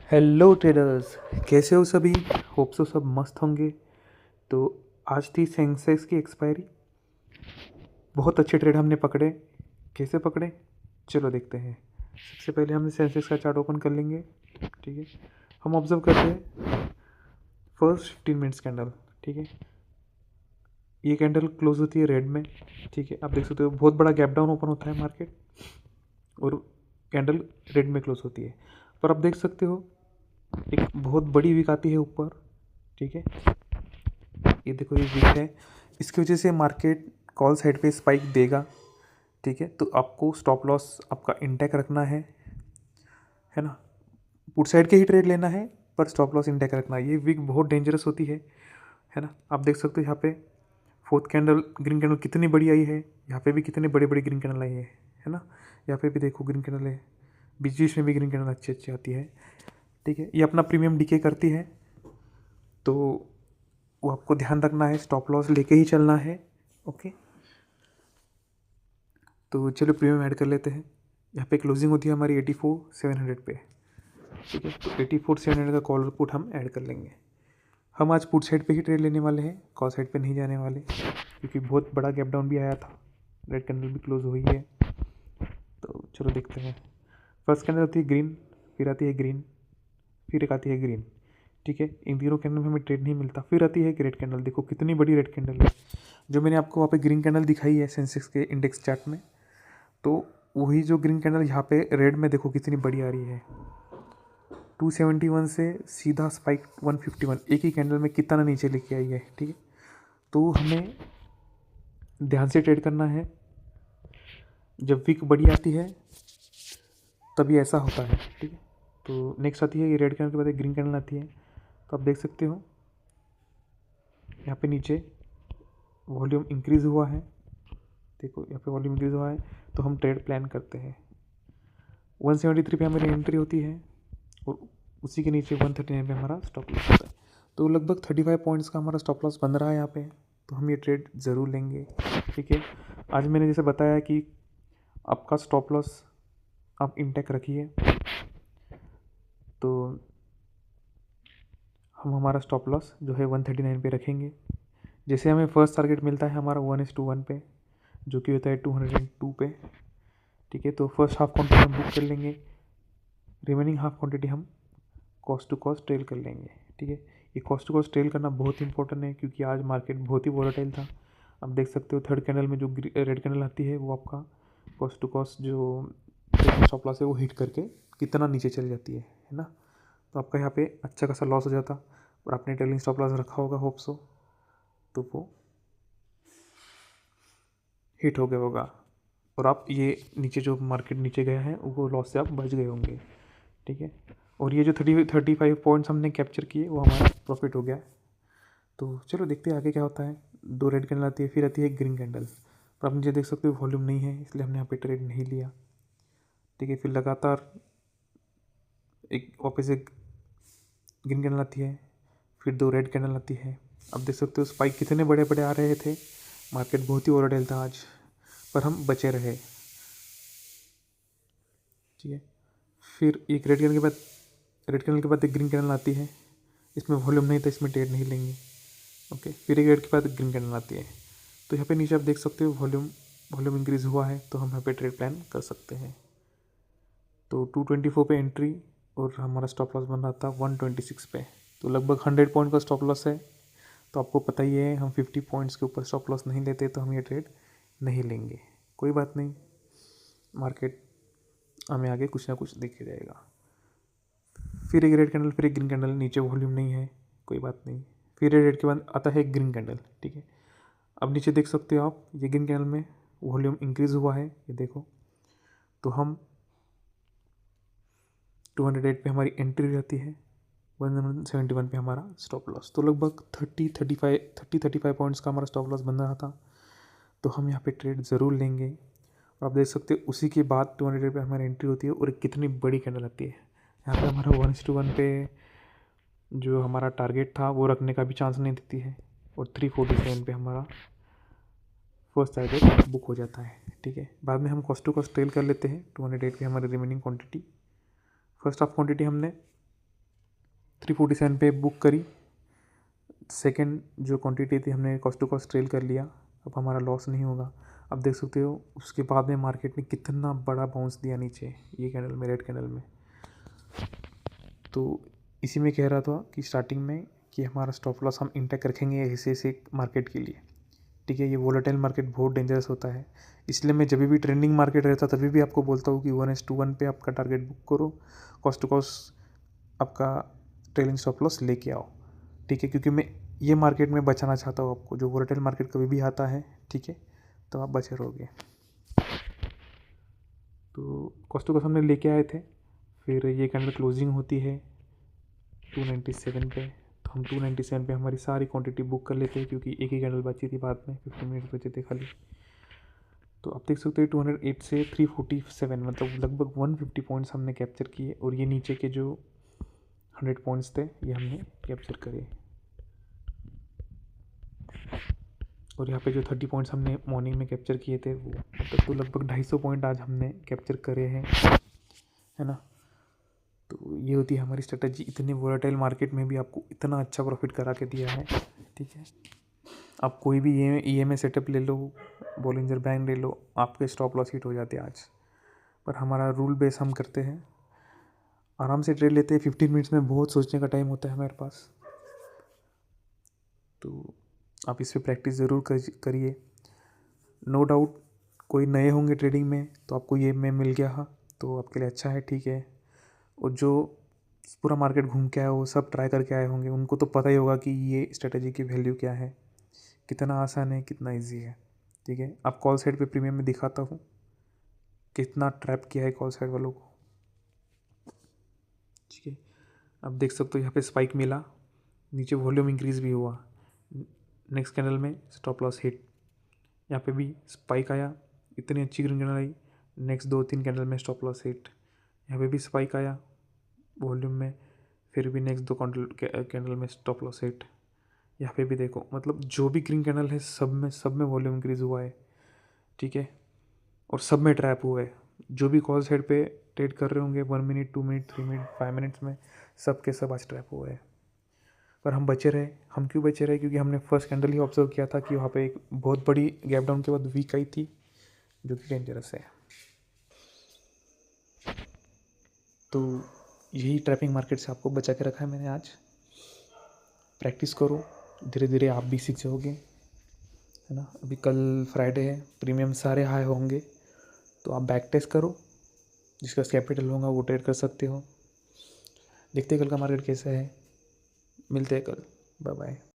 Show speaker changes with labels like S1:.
S1: Hello traders, कैसे हो सभी। होप सो सब मस्त होंगे। तो आज थी सेंसेक्स की एक्सपायरी। बहुत अच्छे ट्रेड हमने पकड़े। कैसे पकड़े, चलो देखते हैं। सबसे पहले हमने सेंसेक्स का चार्ट ओपन कर लेंगे। ठीक है, हम ऑब्जर्व करते हैं फर्स्ट 15 मिनट्स कैंडल। ठीक है, ये कैंडल क्लोज होती है रेड में। ठीक है, आप देख सकते हो बहुत बड़ा गैप डाउन ओपन होता है मार्केट और कैंडल रेड में क्लोज होती है। पर आप देख सकते हो एक बहुत बड़ी वीक आती है ऊपर। ठीक है, ये देखो ये वीक है, इसकी वजह से मार्केट कॉल साइड पे स्पाइक देगा। ठीक है, तो आपको स्टॉप लॉस आपका इंटैक्ट रखना है ना। पुट साइड के ही ट्रेड लेना है, पर स्टॉप लॉस इंटैक्ट रखना है। ये वीक बहुत डेंजरस होती है ना। आप देख सकते हो यहाँ पे फोर्थ कैंडल ग्रीन कैंडल कितनी बड़ी आई है, यहाँ पे भी कितने बड़े बड़े ग्रीन कैंडल आई है ना। यहाँ पे भी देखो ग्रीन कैंडल है, बीच बीच में भी ग्रीन कैंडल अच्छी अच्छी आती है। ठीक है, ये अपना प्रीमियम डीके करती है, तो वो आपको ध्यान रखना है, स्टॉप लॉस लेके ही चलना है। ओके, तो चलो प्रीमियम ऐड कर लेते हैं। यहाँ पे क्लोजिंग होती है हमारी 84,700 पे। ठीक है, तो 84,700 का कॉल पुट हम ऐड कर लेंगे। हम आज पुट साइड पे ही ट्रेड लेने वाले हैं, कॉल साइड पे नहीं जाने वाले, क्योंकि बहुत बड़ा गैप डाउन भी आया था, रेड कैंडल भी क्लोज हुई है। तो चलो देखते हैं। फर्स्ट कैंडल होती है ग्रीन, फिर आती है ग्रीन, फिर एक आती है ग्रीन। ठीक है, इन तीनों कैंडल में हमें ट्रेड नहीं मिलता। फिर आती है एक रेड कैंडल, देखो कितनी बड़ी रेड कैंडल है। जो मैंने आपको वहाँ पे ग्रीन कैंडल दिखाई है सेंसेक्स के इंडेक्स चार्ट में, तो वही जो ग्रीन कैंडल यहाँ पे रेड में देखो कितनी बड़ी आ रही है। 271 से सीधा स्पाइक 151, एक ही कैंडल में कितना नीचे लेके आई है। ठीक है, तो हमें ध्यान से ट्रेड करना है। जब वीक बड़ी आती है तभी ऐसा होता है। ठीक है, तो नेक्स्ट आती है ये रेड कैंडल के बाद एक ग्रीन कैंडल आती है। तो आप देख सकते हो यहाँ पे नीचे वॉल्यूम इंक्रीज़ हुआ है। देखो यहाँ पे वॉल्यूम इंक्रीज़ हुआ है, तो हम ट्रेड प्लान करते हैं। 173 पे हमारी एंट्री होती है और उसी के नीचे 139 पे हमारा स्टॉप लॉस होता है। तो लगभग 35 पॉइंट्स का हमारा स्टॉप लॉस बन रहा है यहाँ पे, तो हम ये ट्रेड ज़रूर लेंगे। ठीक है, आज मैंने जैसे बताया कि आपका स्टॉप लॉस आप इंटैक्ट रखिए, तो हम हमारा स्टॉप लॉस जो है 139 पे रखेंगे। जैसे हमें फर्स्ट टारगेट मिलता है हमारा 1:1 पे, जो कि होता है 202 पे। ठीक है, तो फर्स्ट हाफ क्वांटिटी हम बुक कर लेंगे, रिमेनिंग हाफ क्वांटिटी हम कॉस्ट टू कॉस्ट ट्रेल कर लेंगे। ठीक है, ये कॉस्ट टू कॉस्ट ट्रेल करना बहुत इंपॉर्टेंट है, क्योंकि आज मार्केट बहुत ही वॉलेटाइल था। आप देख सकते हो थर्ड कैंडल में जो रेड कैंडल आती है वो आपका कॉस्ट टू कॉस्ट जो स्टॉप लॉस है वो हिट करके कितना नीचे चल जाती है ना। तो आपका यहाँ पे अच्छा खासा लॉस हो जाता, और आपने ट्रेलिंग स्टॉप लॉस रखा होगा होप सो, तो वो हिट हो गया होगा, और आप ये नीचे जो मार्केट नीचे गया है वो लॉस से आप बच गए होंगे। ठीक है, और ये जो 35 पॉइंट्स हमने कैप्चर किए वो हमारा प्रॉफिट हो गया। तो चलो देखते हैं आगे क्या होता है। दो रेड कैंडल आती है, फिर आती है ग्रीन कैंडल, पर आप नीचे देख सकते हो वॉल्यूम नहीं है, इसलिए हमने यहाँ पे ट्रेड नहीं लिया। ठीक है, फिर लगातार एक वापस एक ग्रीन कैंडल आती है, फिर दो रेड कैंडल आती है। अब देख सकते हो स्पाइक कितने बड़े बड़े आ रहे थे, मार्केट बहुत ही वोलेटाइल था आज, पर हम बचे रहे। ठीक है, फिर एक रेड कैंडल के बाद एक ग्रीन कैंडल आती है, इसमें वॉल्यूम नहीं था, इसमें ट्रेड नहीं लेंगे। ओके, फिर एक रेड के बाद ग्रीन कैंडल आती है, तो यहाँ पे नीचे आप देख सकते हो वॉल्यूम इंक्रीज़ हुआ है, तो हम यहाँ पे ट्रेड प्लान कर सकते हैं। तो 224 पे एंट्री और हमारा स्टॉप लॉस बन रहा था 126 पे, तो लगभग 100 पॉइंट का स्टॉप लॉस है। तो आपको पता ही है हम 50 पॉइंट्स के ऊपर स्टॉप लॉस नहीं लेते, तो हम ये ट्रेड नहीं लेंगे। कोई बात नहीं, मार्केट हमें आगे कुछ ना कुछ दिख ही जाएगा। फिर एक रेड कैंडल, फिर एक ग्रीन कैंडल, नीचे वॉल्यूम नहीं है, कोई बात नहीं। फिर रेड के बाद आता है ग्रीन कैंडल। ठीक है, अब नीचे देख सकते हो आप, ये ग्रीन कैंडल में वॉल्यूम इंक्रीज़ हुआ है, ये देखो। तो हम 208 पे हमारी एंट्री रहती है, 171 पे हमारा स्टॉप लॉस। तो लगभग 35 पॉइंट्स का हमारा स्टॉप लॉस बन रहा था, तो हम यहाँ पे ट्रेड ज़रूर लेंगे। और आप देख सकते हो उसी के बाद 208 पे हमारी एंट्री होती है और कितनी बड़ी कैंडल आती है। यहाँ पे हमारा 1:1 पे जो हमारा टारगेट था वो रखने का भी चांस नहीं देती है, और 347 पे हमारा फर्स्ट टारगेट बुक हो जाता है। ठीक है, बाद में हम कॉस्ट टू कॉस्ट ट्रेल कर लेते हैं 208 पे हमारी remaining quantity. First half quantity हमने 347 पे बुक करी। सेकंड जो क्वांटिटी थी हमने कॉस्ट टू कॉस्ट ट्रेल कर लिया, अब हमारा लॉस नहीं होगा। अब देख सकते हो उसके बाद में मार्केट ने कितना बड़ा बाउंस दिया नीचे, ये कैंडल में, रेड कैंडल में। तो इसी में कह रहा था कि स्टार्टिंग में कि हमारा स्टॉप लॉस हम इंटैक्ट रखेंगे ऐसे मार्केट के लिए, ठीक है। ये वोलेटाइल मार्केट बहुत डेंजरस होता है, इसलिए मैं जब भी ट्रेंडिंग मार्केट रहता तभी भी आपको बोलता हूँ कि 1:1 पे आपका टारगेट बुक करो, कॉस्ट टू कॉस्ट आपका ट्रेलिंग स्टॉप लॉस लेके आओ, ठीक है। क्योंकि मैं ये मार्केट में बचाना चाहता हूँ आपको, जो वोलेटाइल मार्केट कभी भी आता है, ठीक है, तो आप बचे रहोगे। तो कॉस्ट टू कॉस्ट हमने लेके आए थे, फिर ये कैंडल क्लोजिंग होती है 297 पे, तो हम 297 पे हमारी सारी क्वांटिटी बुक कर लेते हैं, क्योंकि एक ही कैंडल बची थी बाद में, 15 मिनट बचे थे खाली। तो आप देख सकते हो 208 से 347, मतलब लगभग 150 पॉइंट्स हमने कैप्चर किए, और ये नीचे के जो 100 पॉइंट्स थे ये हमने कैप्चर करे, और यहाँ पे जो 30 पॉइंट्स हमने मॉर्निंग में कैप्चर किए थे वो, मतलब तो लगभग 250 पॉइंट आज हमने कैप्चर करे हैं, है ना। तो ये होती है हमारी स्ट्रेटजी, इतने वोलेटाइल मार्केट में भी आपको इतना अच्छा प्रॉफिट करा के दिया है, ठीक है। आप कोई भी EMA सेटअप ले लो, बॉलिंजर बैंड ले लो, आपके स्टॉप लॉस हिट हो जाते हैं आज। पर हमारा रूल बेस हम करते हैं, आराम से ट्रेड लेते हैं, 15 मिनट्स में बहुत सोचने का टाइम होता है हमारे पास। तो आप इस पर प्रैक्टिस ज़रूर करिए। नो डाउट कोई नए होंगे ट्रेडिंग में तो आपको ये में मिल गया तो आपके लिए अच्छा है, ठीक है। और जो पूरा मार्केट घूम के आए वो सब ट्राई करके आए होंगे, उनको तो पता ही होगा कि ये स्ट्रेटजी की वैल्यू क्या है, कितना आसान है, कितना इजी है, ठीक है। अब कॉल साइड पे प्रीमियम में दिखाता हूँ कितना ट्रैप किया है कॉल साइड वालों को, ठीक है। अब देख सकते हो यहाँ पे स्पाइक मिला, नीचे वॉल्यूम इंक्रीज भी हुआ, नेक्स्ट कैंडल में स्टॉप लॉस हिट, यहाँ पे भी स्पाइक आया, इतनी अच्छी ग्रीन कैंडल आई, नेक्स्ट 2-3 कैंडल में स्टॉप लॉस हिट, यहाँ पे भी स्पाइक आया वॉल्यूम में, फिर भी नेक्स्ट 2 कैंडल में स्टॉप लॉस हिट। यहाँ पे भी देखो, मतलब जो भी ग्रीन कैंडल है सब में वॉल्यूम इंक्रीज हुआ है, ठीक है, और सब में ट्रैप हुआ है। जो भी कॉल साइड पे ट्रेड कर रहे होंगे 1 मिनट, 2 मिनट, 3 मिनट, 5 मिनट्स में, सब के सब आज ट्रैप हुआ है। पर हम बचे रहे, हम क्यों बचे रहे? क्योंकि हमने फर्स्ट कैंडल ही ऑब्जर्व किया था कि वहाँ पे एक बहुत बड़ी गैप डाउन के बाद वीक आई थी, जो कि डेंजरस है। तो यही ट्रैपिंग मार्केट से आपको बचा के रखा है मैंने आज। प्रैक्टिस करो, धीरे धीरे आप भी सीख जाओगे, है ना। अभी कल फ्राइडे है, प्रीमियम सारे हाई होंगे, तो आप बैक टेस्ट करो, जिसका कैपिटल होगा वो ट्रेड कर सकते हो। देखते हैं कल का मार्केट कैसा है, मिलते हैं कल, बाय बाय।